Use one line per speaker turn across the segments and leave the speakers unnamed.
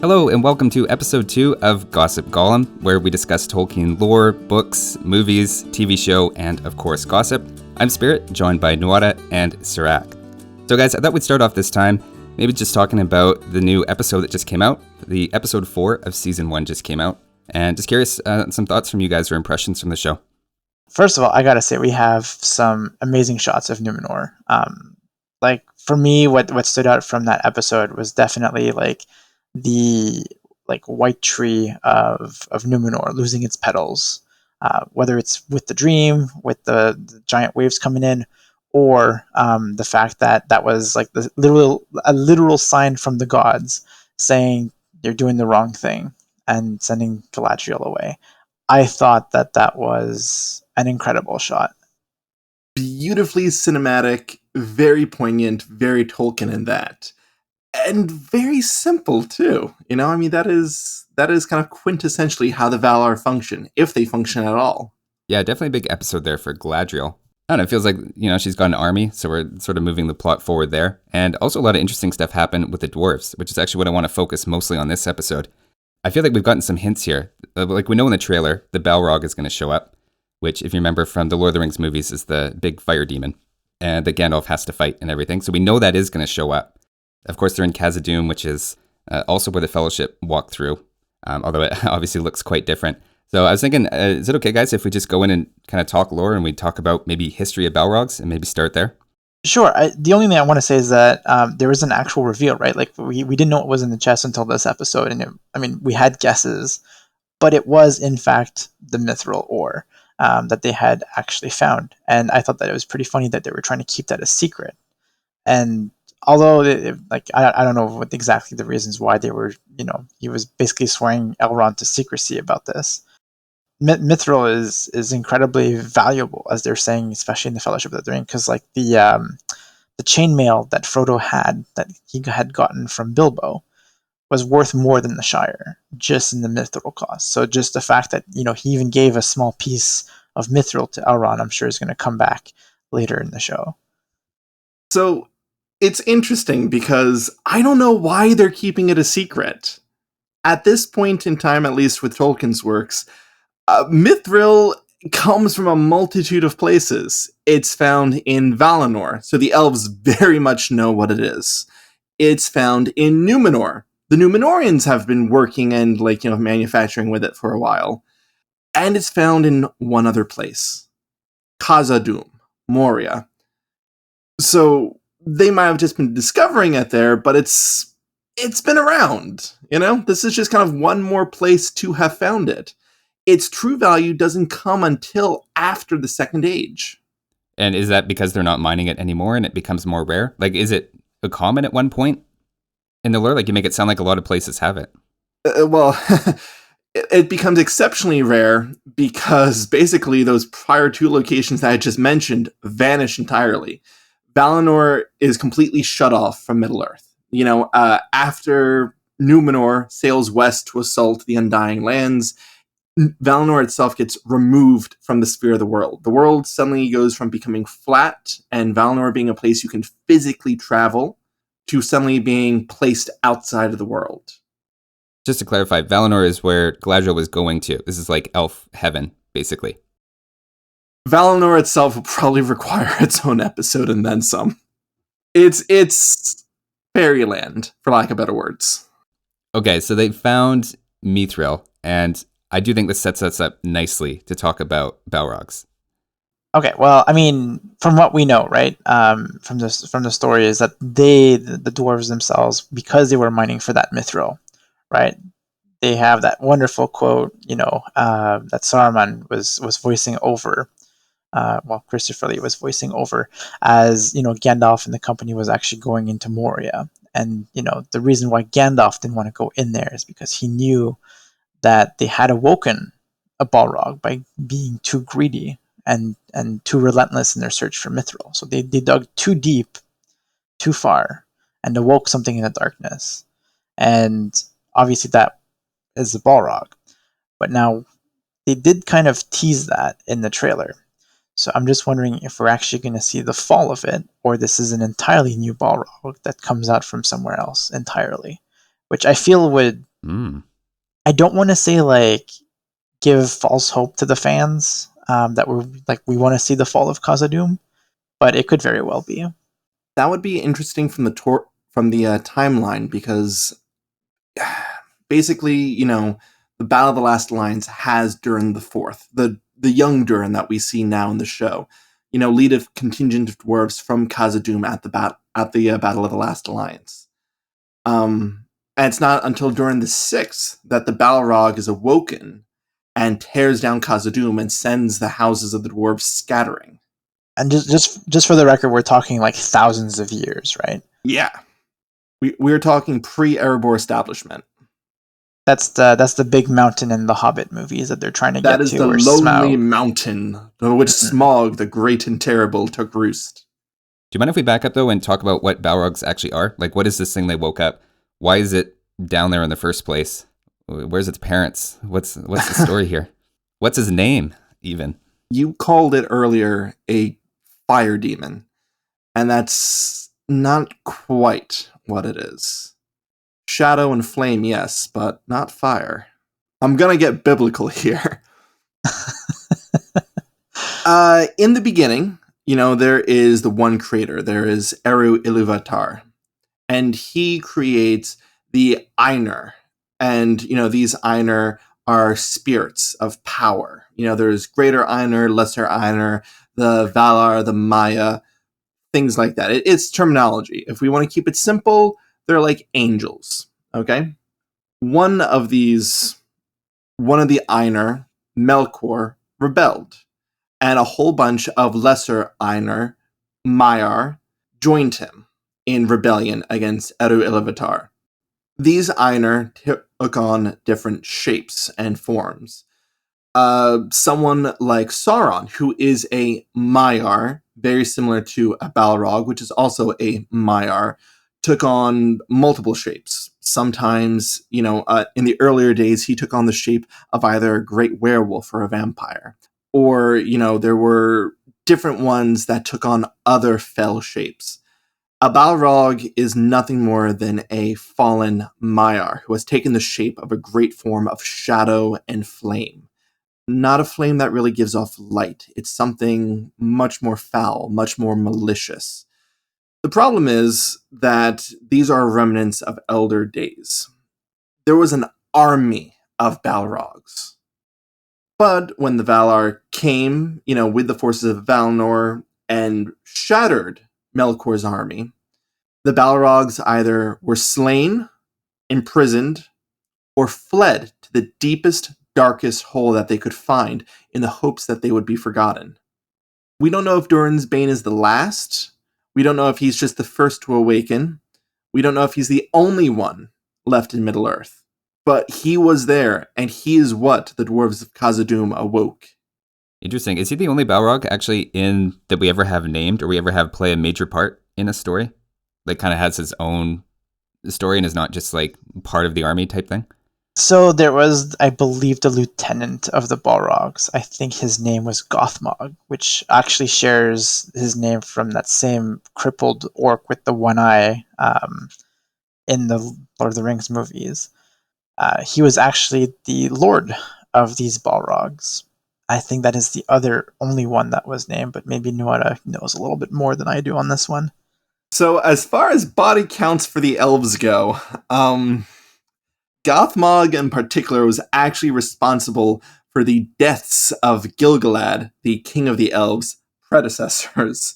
Hello, and welcome to episode 2 of Gossip Gollum, where we discuss Tolkien lore, books, movies, TV show, and of course gossip. I'm Spirit, joined by Nuadha and Sirak. So guys, I thought we'd start off this time maybe just talking about the new episode that just came out. The episode 4 of season 1 just came out, and just curious, some thoughts from you guys or impressions from the show.
First of all, I gotta say we have some amazing shots of Numenor. For me, what stood out from that episode was definitely the white tree of Numenor losing its petals, whether it's with the dream, with the giant waves coming in, or the fact that was like a literal sign from the gods saying you're doing the wrong thing and sending Galadriel away. I thought that was an incredible shot.
Beautifully cinematic, very poignant, very Tolkien in that. And very simple too. That is kind of quintessentially how the Valar function, if they function at all.
Yeah, definitely a big episode there for Galadriel. I don't know, it feels like, she's got an army, so we're sort of moving the plot forward there. And also a lot of interesting stuff happened with the dwarves, which is actually what I want to focus mostly on this episode. I feel like we've gotten some hints here. Like we know in the trailer, the Balrog is going to show up, which if you remember from the Lord of the Rings movies is the big fire demon and that Gandalf has to fight and everything. So we know that is going to show up. Of course, they're in Khazad-dûm, which is also where the Fellowship walked through, although it obviously looks quite different. So I was thinking, is it okay, guys, if we just go in and kind of talk lore and we talk about maybe history of Balrogs and maybe start there?
Sure. The only thing I want to say is that there was an actual reveal, right? Like we didn't know what was in the chest until this episode, and we had guesses, but it was in fact the mithril ore that they had actually found, and I thought that it was pretty funny that they were trying to keep that a secret. And although I don't know what exactly the reasons why they were, he was basically swearing Elrond to secrecy about this. Mithril is incredibly valuable, as they're saying, especially in the Fellowship of the Ring, because the chainmail that Frodo had that he had gotten from Bilbo was worth more than the Shire, just in the mithril cost. So just the fact that he even gave a small piece of mithril to Elrond, I'm sure is going to come back later in the show.
So it's interesting because I don't know why they're keeping it a secret. At this point in time, at least with Tolkien's works, mithril comes from a multitude of places. It's found in Valinor, so the elves very much know what it is. It's found in Numenor. The Numenorians have been working and manufacturing with it for a while. And it's found in one other place, Khazad-dûm, Moria. So they might have just been discovering it there, but it's been around. This is just kind of one more place to have found it. Its true value doesn't come until after the Second Age.
And is that because they're not mining it anymore and it becomes more rare? Is it a common at one point in the lore? You make it sound like a lot of places have it.
It becomes exceptionally rare because basically those prior two locations that I just mentioned vanish entirely. Valinor is completely shut off from Middle-earth. After Numenor sails west to assault the Undying Lands, Valinor itself gets removed from the sphere of the world. The world suddenly goes from becoming flat and Valinor being a place you can physically travel to suddenly being placed outside of the world.
Just to clarify, Valinor is where Galadriel was going to. This is like elf heaven, basically.
Valinor itself will probably require its own episode and then some. It's fairyland, for lack of better words.
Okay, so they found mithril, and I do think this sets us up nicely to talk about Balrogs.
Okay, well, from what we know, right, from the story is that the dwarves themselves, because they were mining for that mithril, right, they have that wonderful quote, that Saruman was voicing over. Christopher Lee was voicing over as, Gandalf and the company was actually going into Moria. And, the reason why Gandalf didn't want to go in there is because he knew that they had awoken a Balrog by being too greedy and too relentless in their search for mithril. So they dug too deep, too far, and awoke something in the darkness. And obviously that is the Balrog. But now they did kind of tease that in the trailer. So I'm just wondering if we're actually going to see the fall of it, or this is an entirely new Balrog that comes out from somewhere else entirely, which I feel would
Hmm.
I don't want to say like give false hope to the fans that we want to see the fall of Khazad-dûm, but it could very well be.
That would be interesting from the timeline, because basically, the Battle of the Last Alliance has Durin the Fourth, the young Durin that we see now in the show. Lead a contingent of dwarves from Khazad-dûm at the Battle of the Last Alliance. And it's not until Durin the Sixth that the Balrog is awoken and tears down Khazad-dûm and sends the houses of the dwarves scattering.
And just for the record, we're talking like thousands of years, right?
Yeah. We're talking pre-Erebor establishment.
That's the big mountain in the Hobbit movies that they're trying to
That
get
is
to.
the
Or
lonely
Smaug.
mountain on which Smaug, the great and terrible, took roost.
Do you mind if we back up, though, and talk about what Balrogs actually are? Like, what is this thing they woke up? Why is it down there in the first place? Where's its parents? What's the story here? What's his name, even?
You called it earlier a fire demon, and that's not quite what it is. Shadow and flame, yes, but not fire. I'm gonna get biblical here. In the beginning, there is the one creator. There is Eru Iluvatar, and he creates the Ainur. And, these Ainur are spirits of power. There's greater Ainur, lesser Ainur, the Valar, the Maya, things like that. It's terminology. If we want to keep it simple, they're like angels, okay? One of the Ainur, Melkor, rebelled, and a whole bunch of lesser Ainur, Maiar, joined him in rebellion against Eru Iluvatar. These Ainur took on different shapes and forms. Someone like Sauron, who is a Maiar, very similar to a Balrog, which is also a Maiar, took on multiple shapes. Sometimes, in the earlier days, he took on the shape of either a great werewolf or a vampire. Or, there were different ones that took on other fell shapes. A Balrog is nothing more than a fallen Maiar who has taken the shape of a great form of shadow and flame. Not a flame that really gives off light. It's something much more foul, much more malicious. The problem is that these are remnants of elder days. There was an army of Balrogs. But when the Valar came, with the forces of Valinor and shattered Melkor's army, the Balrogs either were slain, imprisoned, or fled to the deepest, darkest hole that they could find in the hopes that they would be forgotten. We don't know if Durin's bane is the last. We don't know if he's just the first to awaken. We don't know if he's the only one left in Middle-earth. But he was there, and he is what the dwarves of Khazad-dûm awoke.
Interesting. Is he the only Balrog actually that we ever have named, or we ever have play a major part in a story? That kind of has his own story and is not just like part of the army type thing?
So there was, I believe, the lieutenant of the Balrogs. I think his name was Gothmog, which actually shares his name from that same crippled orc with the one eye in the Lord of the Rings movies. He was actually the lord of these Balrogs. I think that is the only one that was named, but maybe Nuadha knows a little bit more than I do on this one.
So as far as body counts for the elves go, Gothmog in particular was actually responsible for the deaths of Gil-galad, the king of the elves' predecessors.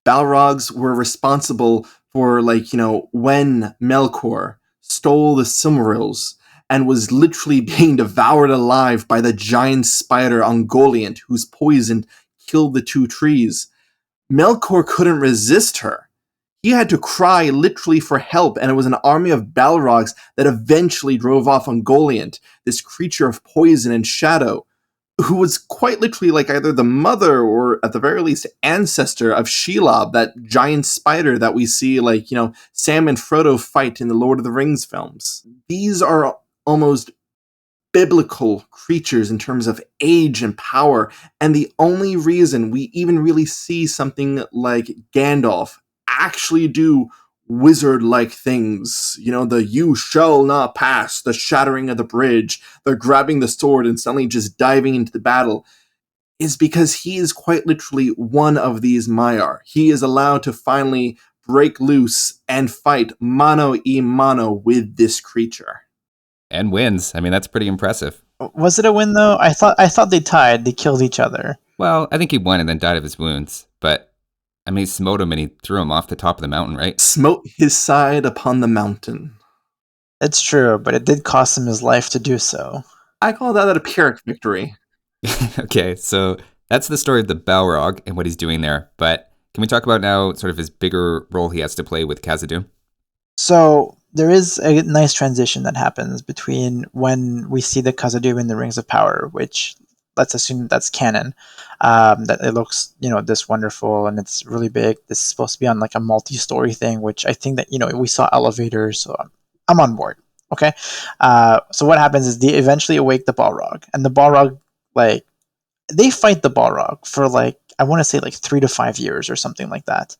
Balrogs were responsible for, when Melkor stole the Silmarils and was literally being devoured alive by the giant spider Ungoliant, whose poison killed the two trees. Melkor couldn't resist her. He had to cry literally for help, and it was an army of Balrogs that eventually drove off Ungoliant, this creature of poison and shadow, who was quite literally like either the mother or at the very least ancestor of Shelob, that giant spider that we see Sam and Frodo fight in the Lord of the Rings films. These are almost biblical creatures in terms of age and power, and the only reason we even really see something like Gandalf actually do wizard-like things. You know, the "you shall not pass," the shattering of the bridge, the grabbing the sword and suddenly just diving into the battle, is because he is quite literally one of these Maiar. He is allowed to finally break loose and fight mano a mano with this creature.
And wins. I mean, that's pretty impressive.
Was it a win though? I thought they tied. They killed each other.
Well, I think he won and then died of his wounds. But, I mean, he smote him and he threw him off the top of the mountain, right?
Smote his side upon the mountain.
It's true, but it did cost him his life to do so.
I call that a Pyrrhic victory.
Okay, so that's the story of the Balrog and what he's doing there. But can we talk about now sort of his bigger role he has to play with Khazad-dûm?
So there is a nice transition that happens between when we see the Khazad-dûm in the Rings of Power, which let's assume that's canon, that it looks, this wonderful and it's really big. This is supposed to be on like a multi-story thing, which I think that, we saw elevators, so I'm on board. Okay. So what happens is they eventually awake the Balrog, and the Balrog, like, they fight the Balrog for like, I want to say like 3 to 5 years or something like that.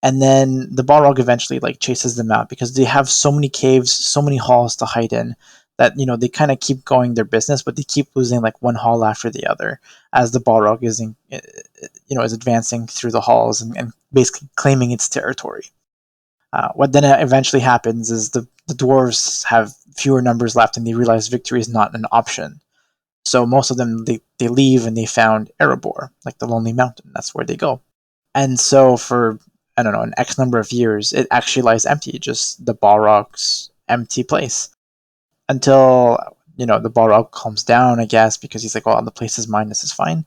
And then the Balrog eventually like chases them out because they have so many caves, so many halls to hide in that, they kind of keep going their business, but they keep losing like one hall after the other as the Balrog is advancing through the halls and basically claiming its territory. What then eventually happens is the dwarves have fewer numbers left and they realize victory is not an option. So most of them, they leave and they found Erebor, like the Lonely Mountain. That's where they go. And so for, I don't know, an X number of years, it actually lies empty, just the Balrog's empty place. Until, the Balrog calms down, I guess, because he's like, oh, the place is mine, this is fine.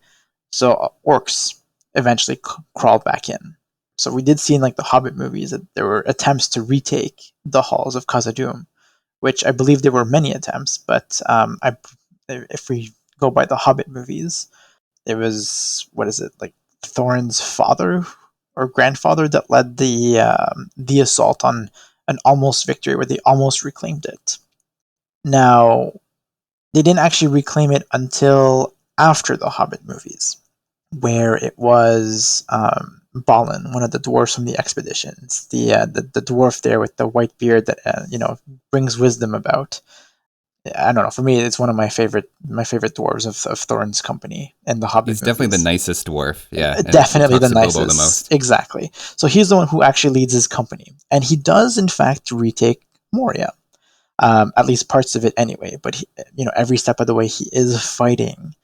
So orcs eventually crawled back in. So we did see in like the Hobbit movies that there were attempts to retake the halls of Khazad-dûm, which I believe there were many attempts, but if we go by the Hobbit movies, it was, what is it, like Thorin's father or grandfather that led the assault on an almost victory where they almost reclaimed it. Now, they didn't actually reclaim it until after the Hobbit movies, where it was Balin, one of the dwarves from the expeditions, the dwarf there with the white beard that brings wisdom about. I don't know. For me, it's one of my favorite dwarves of Thorin's company in the Hobbit
He's
movies.
definitely the nicest dwarf. Yeah,
definitely the nicest.
Bilbo the most.
Exactly. So he's the one who actually leads his company, and he does in fact retake Moria, at least parts of it anyway. But every step of the way, he is fighting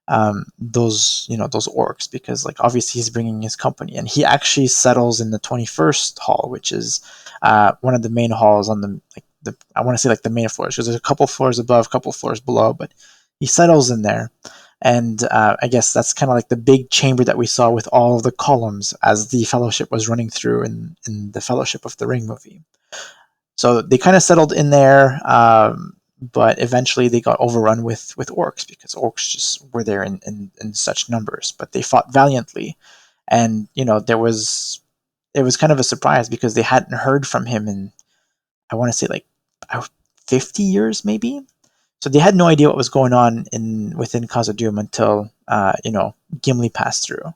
those orcs because, like, obviously he's bringing his company, and he actually settles in the 21st hall, which is one of the main halls on the I want to say like the main floors, because there's a couple floors above, a couple floors below, but he settles in there. And I guess that's kind of like the big chamber that we saw with all of the columns as the Fellowship was running through in the Fellowship of the Ring movie. So they kind of settled in there, but eventually they got overrun with orcs because orcs just were there in such numbers. But they fought valiantly, and it was kind of a surprise because they hadn't heard from him in, I want to say, like 50 years maybe. So they had no idea what was going on within Khazad-dûm until Gimli passed through,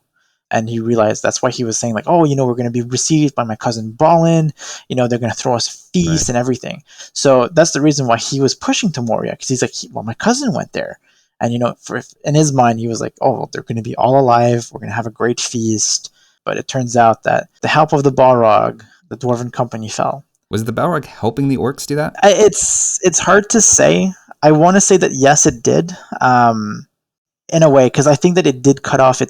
and he realized that's why he was saying like, oh, we're going to be received by my cousin Balin. They're going to throw us a feast and everything. So that's the reason why he was pushing to Moria, because he's like, well, my cousin went there, and in his mind he was like, oh, well, they're going to be all alive. We're going to have a great feast. But it turns out that the help of the Balrog, the Dwarven company, fell.
Was the Balrog helping the orcs do that?
It's hard to say. I want to say that yes, it did, in a way, because I think that it did cut off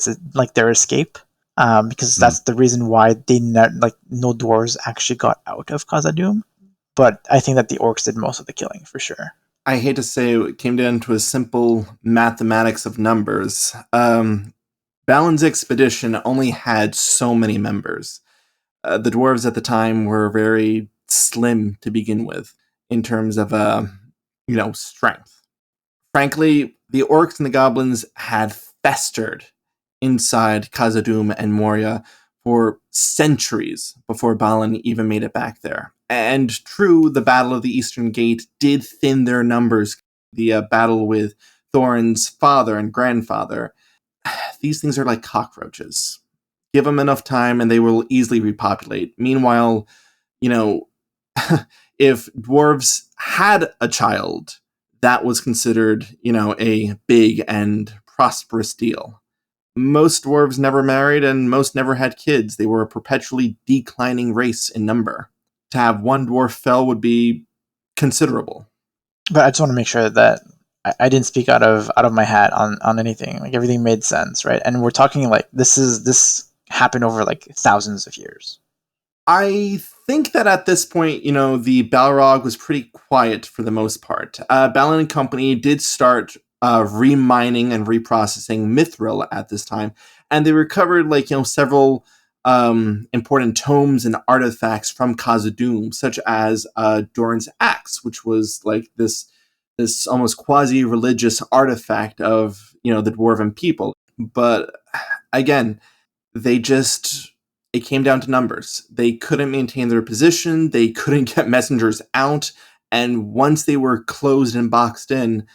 their escape, because that's the reason why no dwarves actually got out of Khazad-dûm. But I think that the orcs did most of the killing for sure.
I hate to say it came down to a simple mathematics of numbers. Balin's expedition only had so many members. The dwarves at the time were very slim to begin with in terms of strength. Frankly, the orcs and the goblins had festered inside Khazad-dûm and Moria for centuries before Balin even made it back there. And true, the Battle of the Eastern Gate did thin their numbers. The battle with Thorin's father and grandfather. These things are like cockroaches. Give them enough time and they will easily repopulate. Meanwhile, you know, if dwarves had a child, that was considered, a big and prosperous deal. Most dwarves never married and most never had kids. They were a perpetually declining race in number. To have one dwarf fell would be considerable.
But I just want to make sure that I didn't speak out of my hat on anything. Like everything made sense, right? And we're talking like this happened over like thousands of years.
I think that at this point, the Balrog was pretty quiet for the most part. Balin and Company did start remining and reprocessing mithril at this time, and they recovered several important tomes and artifacts from Khazad-dûm, such as Durin's axe, which was like this almost quasi-religious artifact of the dwarven people. But again, it came down to numbers. They couldn't maintain their position, they couldn't get messengers out, and once they were closed and boxed in,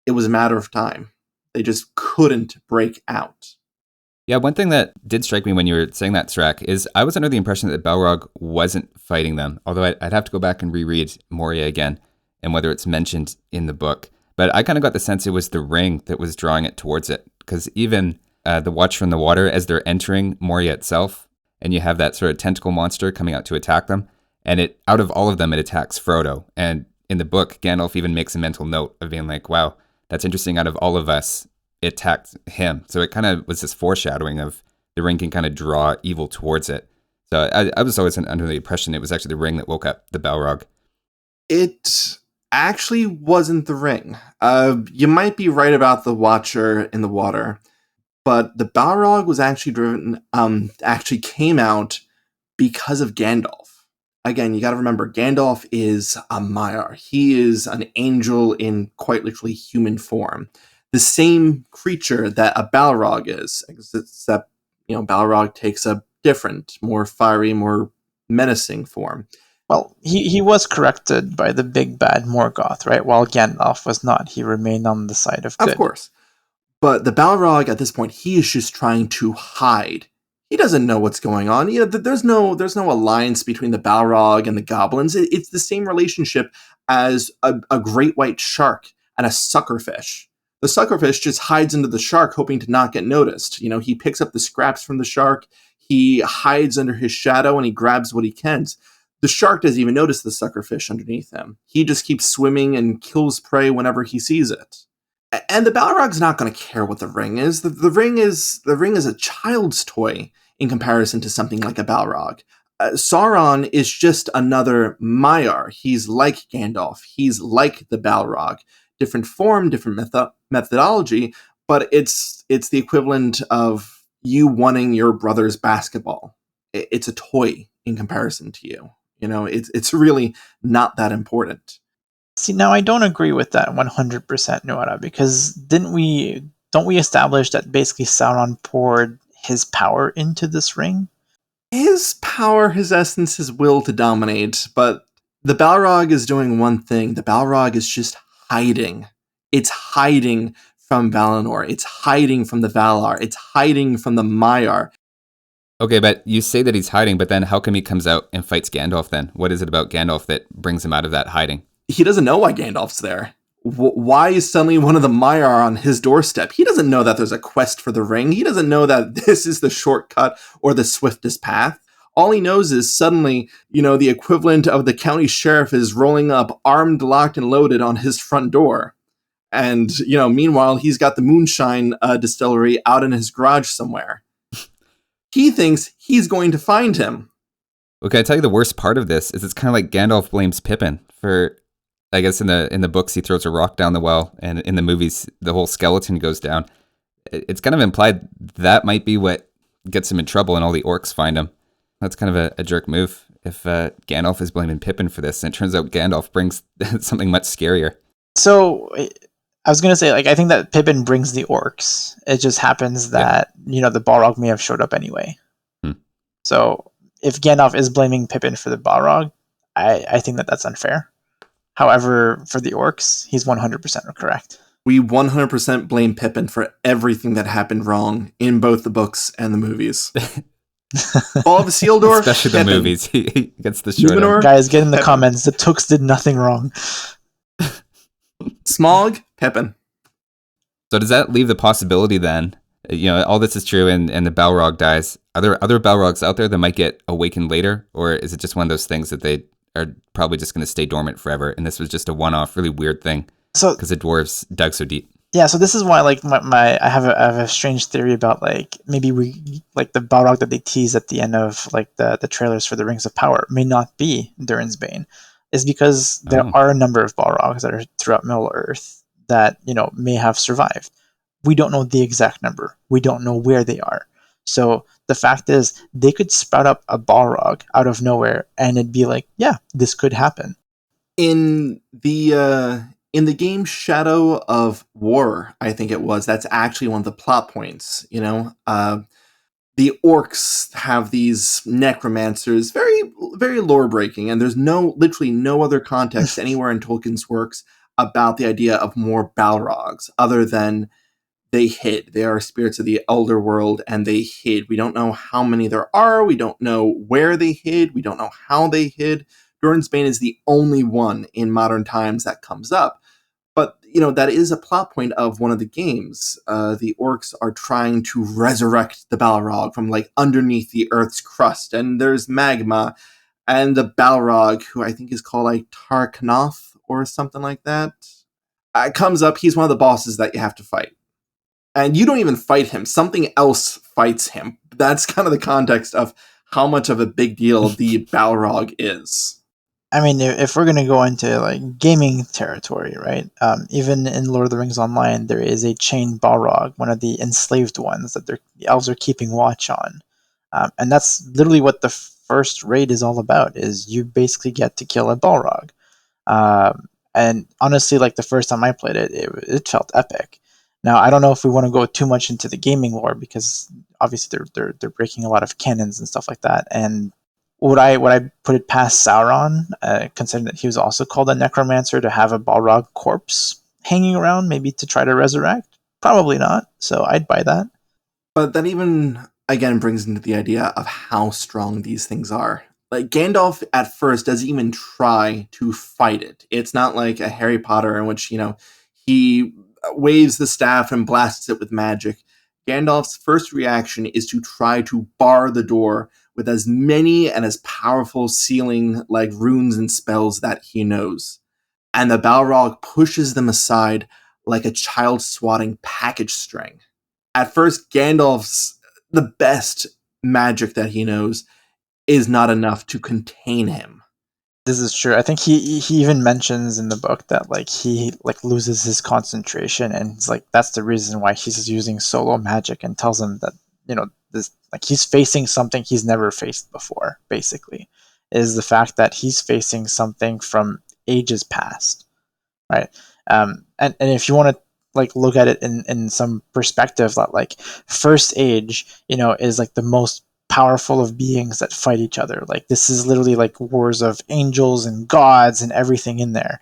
it was a matter of time. They just couldn't break out.
Yeah, one thing that did strike me when you were saying that, Sirak, is I was under the impression that Balrog wasn't fighting them, although I'd have to go back and reread Moria again, and whether it's mentioned in the book. But I kind of got the sense it was the ring that was drawing it towards it, because even the Watch from the Water, as they're entering Moria itself, and you have that sort of tentacle monster coming out to attack them, and out of all of them, it attacks Frodo. And in the book, Gandalf even makes a mental note of being like, wow, that's interesting, out of all of us, it attacked him. So it kind of was this foreshadowing of the ring can kind of draw evil towards it. So I was always under the impression it was actually the ring that woke up the Balrog.
It actually wasn't the ring. You might be right about the Watcher in the water, but the Balrog was actually came out because of Gandalf. Again, you got to remember, Gandalf is a Maiar. He is an angel in quite literally human form. The same creature that a Balrog is, except, Balrog takes a different, more fiery, more menacing form.
Well, he was corrected by the big bad Morgoth, right? While Gandalf was not. He remained on the side of good.
Of course. But the Balrog, at this point, he is just trying to hide. He doesn't know what's going on. There's no alliance between the Balrog and the goblins. It's the same relationship as a great white shark and a suckerfish. The suckerfish just hides into the shark, hoping to not get noticed. He picks up the scraps from the shark, he hides under his shadow, and he grabs what he can. The shark doesn't even notice the suckerfish underneath him. He just keeps swimming and kills prey whenever he sees it. And the Balrog's not going to care what the ring is. The ring is a child's toy in comparison to something like a Balrog. Sauron is just another Maiar. He's like Gandalf. He's like the Balrog. Different form, different methodology, but it's the equivalent of you wanting your brother's basketball. It's a toy in comparison to you. It's really not that important.
See, now I don't agree with that 100%, Nuadha, because don't we establish that basically Sauron poured his power into this ring?
His power, his essence, his will to dominate, but the Balrog is doing one thing. The Balrog is just hiding. It's hiding from Valinor. It's hiding from the Valar. It's hiding from the Maiar.
Okay, but you say that he's hiding, but then how come he comes out and fights Gandalf then? What is it about Gandalf that brings him out of that hiding?
He doesn't know why Gandalf's there. Why is suddenly one of the Maiar on his doorstep? He doesn't know that there's a quest for the ring. He doesn't know that this is the shortcut or the swiftest path. All he knows is suddenly, the equivalent of the county sheriff is rolling up, armed, locked, and loaded on his front door. And, meanwhile, he's got the moonshine distillery out in his garage somewhere. He thinks he's going to find him.
Well, can I tell you the worst part of this is it's kind of like Gandalf blames Pippin for, I guess in the books he throws a rock down the well, and in the movies the whole skeleton goes down. It's kind of implied that might be what gets him in trouble and all the orcs find him. That's kind of a jerk move if Gandalf is blaming Pippin for this, and it turns out Gandalf brings something much scarier.
So I was going to say, I think that Pippin brings the orcs. It just happens that, the Balrog may have showed up anyway. So if Gandalf is blaming Pippin for the Balrog, I think that that's unfair. However, for the orcs, he's 100% correct.
We 100% blame Pippin for everything that happened wrong in both the books and the movies. Ball of Isildur,
Especially the
Pippin.
movies. He gets the short
Numenor,
end.
Guys, get in the
Pippin.
comments. The Tooks did nothing wrong.
Smaug, Pippin.
So does that leave the possibility then, all this is true and the Balrog dies. Are there other Balrogs out there that might get awakened later? Or is it just one of those things that they are probably just going to stay dormant forever? And this was just a one-off, really weird thing because the dwarves dug so deep.
Yeah, so this is why like I have a strange theory about like maybe we like the Balrog that they tease at the end of like the trailers for the Rings of Power may not be Durin's bane, is because there are a number of Balrogs that are throughout Middle Earth that may have survived. We don't know the exact number. We don't know where they are. So the fact is, they could sprout up a Balrog out of nowhere, and it'd be like, yeah, this could happen.
In the game Shadow of War, I think it was, that's actually one of the plot points, the orcs have these necromancers, very, very lore-breaking, and there's literally no other context anywhere in Tolkien's works about the idea of more Balrogs, other than they hid. They are spirits of the Elder World, and they hid. We don't know how many there are, we don't know where they hid, we don't know how they hid. Durin's Bane is the only one in modern times that comes up. But, that is a plot point of one of the games. The orcs are trying to resurrect the Balrog from, like, underneath the Earth's crust. And there's magma. And the Balrog, who I think is called, like, Tarkanoth or something like that, comes up. He's one of the bosses that you have to fight. And you don't even fight him. Something else fights him. That's kind of the context of how much of a big deal the Balrog is.
I mean, if we're going to go into like gaming territory, right? Even in Lord of the Rings Online, there is a chained Balrog, one of the enslaved ones that the elves are keeping watch on, and that's literally what the first raid is all about. Is you basically get to kill a Balrog, and honestly, like the first time I played it, it felt epic. Now I don't know if we want to go too much into the gaming lore because obviously they're breaking a lot of canons and stuff like that, and would I put it past Sauron, considering that he was also called a necromancer, to have a Balrog corpse hanging around, maybe to try to resurrect? Probably not. So I'd buy that.
But that even, again, brings into the idea of how strong these things are. Like, Gandalf at first doesn't even try to fight it. It's not like a Harry Potter in which, he waves the staff and blasts it with magic. Gandalf's first reaction is to try to bar the door with as many and as powerful sealing like runes and spells that he knows. And the Balrog pushes them aside like a child swatting package string. At first, Gandalf's the best magic that he knows is not enough to contain him.
This is true. I think he even mentions in the book that like he like loses his concentration, and it's like that's the reason why he's using solo magic, and tells him that this like he's facing something he's never faced before. Basically, is the fact that he's facing something from ages past, right? And if you want to like look at it in some perspective, that like First Age, is like the most powerful of beings that fight each other. Like this is literally like wars of angels and gods and everything in there,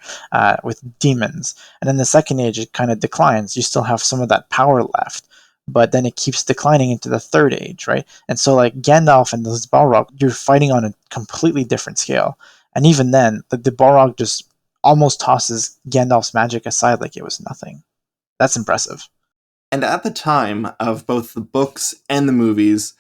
with demons. And then the Second Age, it kind of declines. You still have some of that power left, but then it keeps declining into the Third Age, right? And so like Gandalf and those Balrog, you're fighting on a completely different scale. And even then, the Balrog just almost tosses Gandalf's magic aside like it was nothing. That's impressive.
And at the time of both the books and the movies,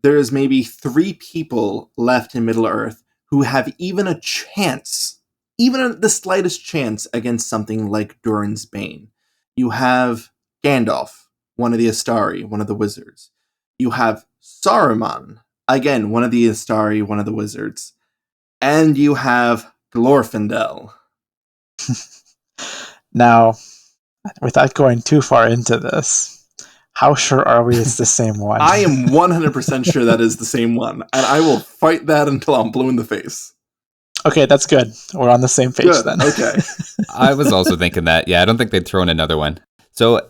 there is maybe 3 people left in Middle-earth who have even a chance, even the slightest chance, against something like Durin's Bane. You have Gandalf, one of the Astari, one of the wizards. You have Saruman, again, one of the Astari, one of the wizards. And you have Glorfindel.
Now, without going too far into this, how sure are we it's the same one?
I am 100% sure that is the same one, and I will fight that until I'm blue in the face.
Okay, that's good. We're on the same page
Good,
then.
okay.
I was also thinking that. Yeah, I don't think they'd throw in another one. So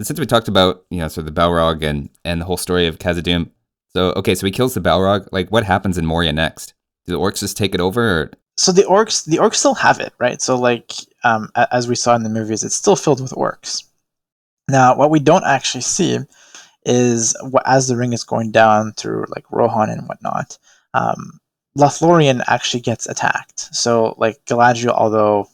since we talked about, sort of the Balrog and the whole story of Khazad-dûm, so he kills the Balrog. Like, what happens in Moria next? Do the orcs just take it over? Or?
So the orcs still have it, right? So like, as we saw in the movies, it's still filled with orcs. Now, what we don't actually see is as the ring is going down through like Rohan and whatnot, Lothlorien actually gets attacked. So like Galadriel, although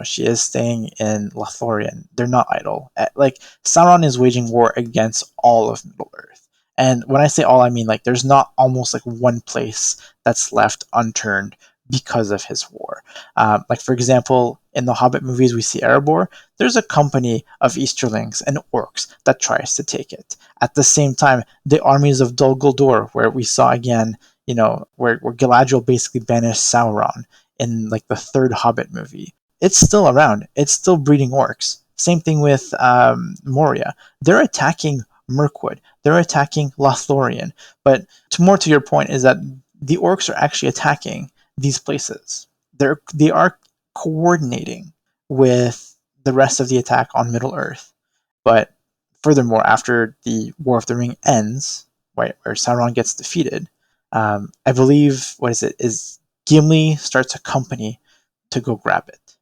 she is staying in Lothlorien, they're not idle. Like Sauron is waging war against all of Middle Earth. And when I say all, I mean like there's not almost like one place that's left unturned because of his war. Like for example, in the Hobbit movies, we see Erebor. There's a company of Easterlings and orcs that tries to take it. At the same time, the armies of Dol Guldur, where we saw again, where Galadriel basically banished Sauron in like the third Hobbit movie. It's still around. It's still breeding orcs. Same thing with Moria. They're attacking Mirkwood. They're attacking Lothlorien. But more to your point is that the orcs are actually attacking these places. They are coordinating with the rest of the attack on Middle Earth. But furthermore, after the War of the Ring ends, right, where Sauron gets defeated, I believe, is Gimli starts a company to go grab it.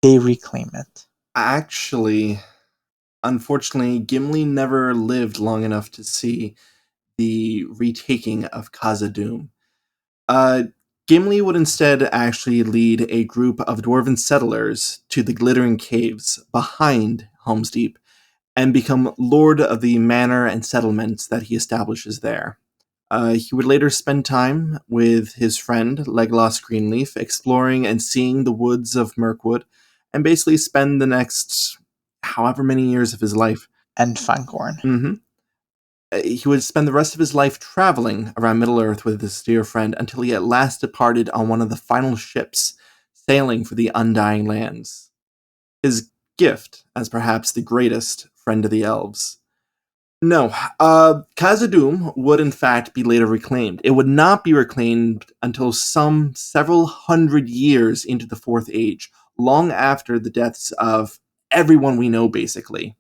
They reclaim it.
Actually, unfortunately, Gimli never lived long enough to see the retaking of Khazad-dûm. Gimli would instead actually lead a group of dwarven settlers to the Glittering Caves behind Helm's Deep and become lord of the manor and settlements that he establishes there. He would later spend time with his friend Legolas Greenleaf, exploring and seeing the woods of Mirkwood, and basically spend the next however many years of his life.
And Fangorn.
Mm-hmm. He would spend the rest of his life traveling around Middle-earth with his dear friend until he at last departed on one of the final ships, sailing for the Undying Lands. His gift as perhaps the greatest friend of the elves. No, Khazad-dûm would in fact be later reclaimed. It would not be reclaimed until several hundred years into the Fourth Age, long after the deaths of everyone we know, basically.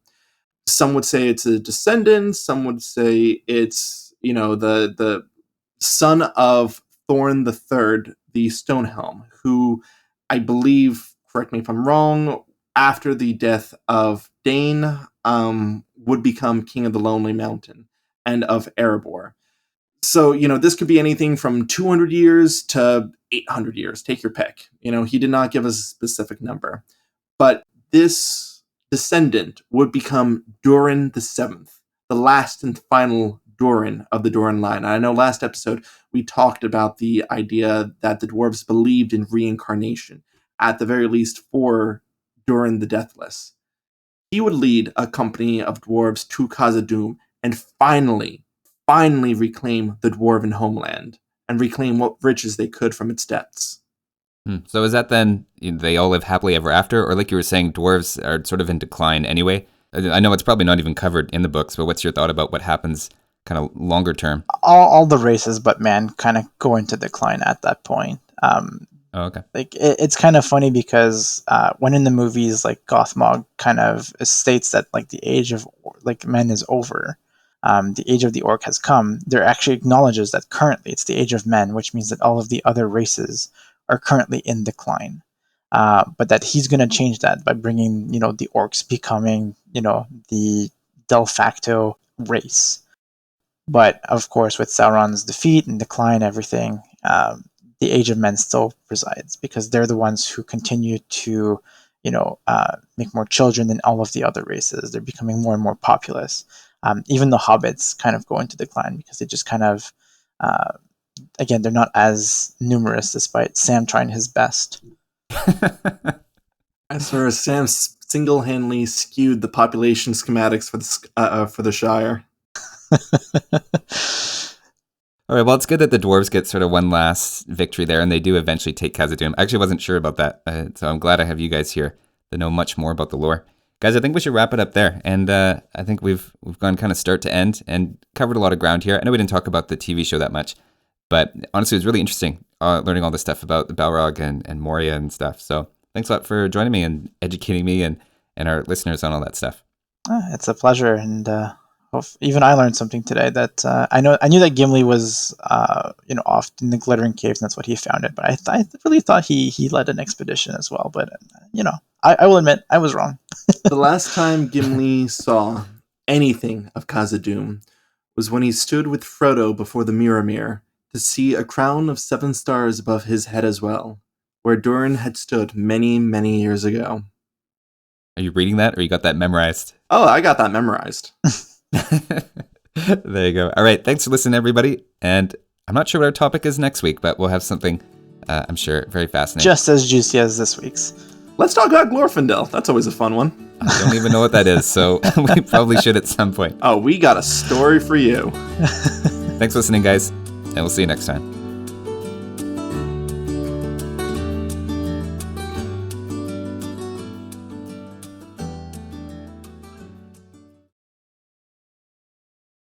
Some would say it's a descendant, some would say it's, the son of Thorn III, the Stonehelm, who I believe, correct me if I'm wrong, after the death of Dane, would become King of the Lonely Mountain and of Erebor. So, this could be anything from 200 years to 800 years. Take your pick. He did not give us a specific number. But this descendant would become Durin the Seventh, the last and final Durin of the Durin line. And I know last episode we talked about the idea that the dwarves believed in reincarnation, at the very least for Durin the Deathless. He would lead a company of dwarves to Khazad-dûm and finally reclaim the dwarven homeland and reclaim what riches they could from its depths.
So is that then they all live happily ever after? Or like you were saying, dwarves are sort of in decline anyway? I know it's probably not even covered in the books, but what's your thought about what happens kind of longer term?
All the races but man kind of go into decline at that point.
Okay.
Like it's kind of funny because when in the movies, like Gothmog kind of states that like the age of like men is over, the age of the orc has come. There actually acknowledges that currently it's the age of men, which means that all of the other races are currently in decline. But that he's going to change that by bringing the orcs becoming the de facto race. But of course, with Sauron's defeat and decline, everything. The Age of Men still resides because they're the ones who continue to, make more children than all of the other races. They're becoming more and more populous. Even the hobbits kind of go into decline because they just kind of, again, they're not as numerous despite Sam trying his best.
As far as Sam single-handedly skewed the population schematics for the Shire.
All right, well, it's good that the dwarves get sort of one last victory there, and they do eventually take Khazad-dûm. I actually wasn't sure about that, so I'm glad I have you guys here that know much more about the lore. Guys, I think we should wrap it up there, and I think we've gone kind of start to end and covered a lot of ground here. I know we didn't talk about the TV show that much, but honestly, it was really interesting learning all this stuff about the Balrog and Moria and stuff. So thanks a lot for joining me and educating me and our listeners on all that stuff.
It's a pleasure, and even I learned something today that I knew that Gimli was off in the Glittering Caves, and that's what he found it. But I really thought he led an expedition as well. But I will admit I was wrong.
The last time Gimli saw anything of Khazad-dûm was when he stood with Frodo before the Mirror to see a crown of 7 stars above his head as well, where Durin had stood many, many years ago.
Are you reading that, or you got that memorized?
Oh, I got that memorized.
There you go. All right, thanks for listening, everybody. And I'm not sure what our topic is next week, but we'll have something, I'm sure, very fascinating.
Just as juicy as this week's.
Let's talk about Glorfindel. That's always a fun one.
I don't even know what that is, so we probably should at some point.
Oh, we got a story for you.
Thanks for listening, guys, and we'll see you next time.